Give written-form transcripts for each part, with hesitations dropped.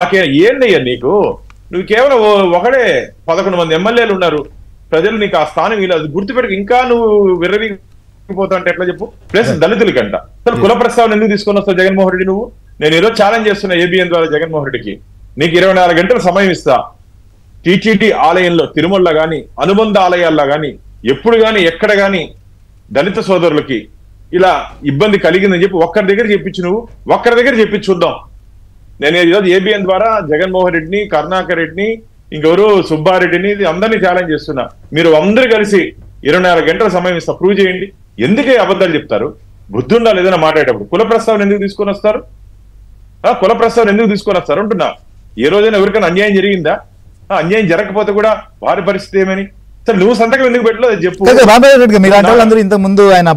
ఏందయ్యా నీకు? నువ్వు కేవలం ఒకడే 11 మంది ఎమ్మెల్యేలు ఉన్నారు. ప్రజలు నీకు ఆ స్థానం ఇలా గుర్తుపెట్టుకు ఇంకా నువ్వు విర్రవీగిపోతా అంటే ఎట్లా చెప్పు? ప్లస్ దళితులకంట అసలు కుల ప్రస్తావన ఎందుకు తీసుకొని వస్తావు జగన్మోహన్ రెడ్డి? నువ్వు నేను ఈరోజు ఛాలెంజ్ చేస్తున్నా ఏబిఎన్ ద్వారా జగన్మోహన్ రెడ్డికి, నీకు 24 గంటల సమయం ఇస్తా. టీటీడీ ఆలయంలో తిరుమల గాని అనుబంధ ఆలయాల్లో గాని ఎప్పుడు గాని ఎక్కడ గాని దళిత సోదరులకి ఇలా ఇబ్బంది కలిగిందని చెప్పి ఒక్కరి దగ్గర చెప్పించు, నువ్వు ఒక్కరి దగ్గర చెప్పించుద్దాం. నేను ఈరోజు ఏబిఎన్ ద్వారా జగన్మోహన్ రెడ్డిని, కరుణాకర్ రెడ్డిని, ఇంకెవరు సుబ్బారెడ్డిని అందరినీ ఛాలెంజ్ చేస్తున్నా. మీరు అందరూ కలిసి 24 గంటల సమయం ఇస్తా, ప్రూవ్ చేయండి. ఎందుకే అబద్ధాలు చెప్తారు? బుద్ధి ఉండాలి ఏదైనా మాట్లాడేటప్పుడు. కుల ప్రస్తావన ఎందుకు తీసుకొని వస్తారు? కుల ప్రస్తావన ఎందుకు తీసుకొని వస్తారు అంటున్నా. ఏ రోజైనా ఎవరికైనా అన్యాయం జరిగిందా? అన్యాయం జరగకపోతే కూడా వారి పరిస్థితి ఏమని? సరే నువ్వు సంతకం ఎందుకు పెట్టలేదు అది చెప్పు. మీరందరూ ఇంతకు ముందు ఆయన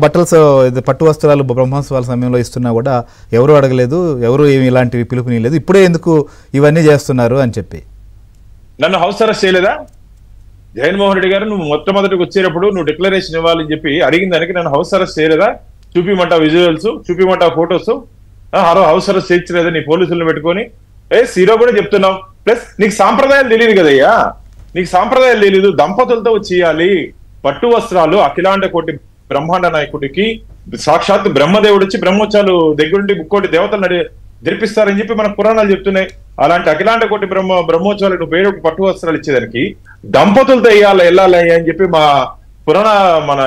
పట్టు వస్త్రాలు బ్రహ్మోత్సవాల సమయంలో ఇస్తున్నా కూడా ఎవరు అడగలేదు, ఎవరు ఏమి ఇలాంటివి పిలుపునిలేదు, ఇప్పుడే ఎందుకు ఇవన్నీ చేస్తున్నారు అని చెప్పి నన్ను హౌస్ అరెస్ట్ చేయలేదా జగన్మోహన్ రెడ్డి గారు? నువ్వు మొట్టమొదటికి వచ్చేటప్పుడు నువ్వు డిక్లరేషన్ ఇవ్వాలని చెప్పి అడిగిన దానికి నన్ను హౌస్ అరెస్ట్ చేయలేదా? చూపిమంటా విజువల్స్, చూపిమంటా ఫొటోస్. హౌస్ అరెస్ట్ చేయించలేదా నీ పోలీసులను పెట్టుకొని? సీరో కూడా చెప్తున్నావు. ప్లస్ నీకు సాంప్రదాయాలు తెలియదు కదయ్యా, నీకు సాంప్రదాయాలు తెలీదు. దంపతులతో చేయాలి పట్టు వస్త్రాలు. అఖిలాండ కోటి బ్రహ్మాండ నాయకుడికి సాక్షాత్ బ్రహ్మదేవుడు వచ్చి బ్రహ్మోత్సవాలు దగ్గరుండి ముక్కోటి దేవతలు జరిపిస్తారని చెప్పి మన పురాణాలు చెప్తున్నాయి. అలాంటి అఖిలాండ కోటి బ్రహ్మోత్సవాలు నువ్వు పేరు పట్టు వస్త్రాలు ఇచ్చేదానికి దంపతులతో వెళ్ళాలి అని చెప్పి మన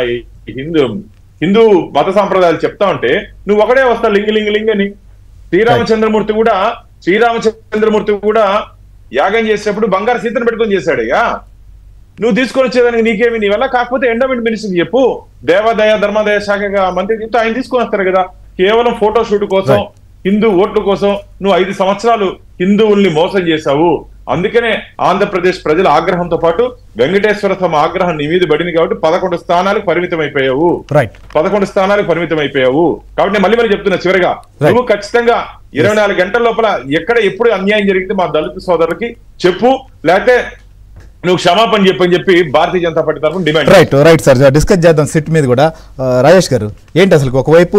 హిందూ మత సాంప్రదాయాలు చెప్తా ఉంటే నువ్వు ఒకడే వస్తా లింగ అని. శ్రీరామచంద్రమూర్తి కూడా యాగం చేసేటప్పుడు బంగారు సీతను పెట్టుకొని చేశాడయ్యా. నువ్వు తీసుకొని వచ్చేదానికి నీకేమి నీ వల్ల కాకపోతే ఎండోమెంట్ మినిస్టర్కి చెప్పు. దేవాదాయ ధర్మాదాయ శాఖ మంత్రి చెప్తే ఆయన తీసుకొని వస్తారు కదా. కేవలం ఫోటో షూట్ కోసం, హిందూ ఓట్ల కోసం నువ్వు 5 సంవత్సరాలు హిందువుల్ని మోసం చేశావు. అందుకనే ఆంధ్రప్రదేశ్ ప్రజల ఆగ్రహంతో పాటు వెంకటేశ్వర స్వామి ఆగ్రహం నీ మీద పడింది కాబట్టి 11 స్థానాలకు పరిమితం అయిపోయావు. 11 స్థానాలకు పరిమితం అయిపోయావు. కాబట్టి నేను మళ్ళీ చెప్తున్నా చివరిగా, నువ్వు ఖచ్చితంగా 24 గంటల లోపల ఎప్పుడు అన్యాయం జరిగితే మా దళిత సోదరులకి చెప్పు, లేకపోతే నువ్వు క్షమాపణ చెప్పని చెప్పి భారతీయ జనతా పార్టీ తరఫున డిమాండ్. రైట్ సార్, డిస్కస్ చేద్దాం సిట్ మీద కూడా. రాజేష్ గారు ఏంటి అసలు ఒకవైపు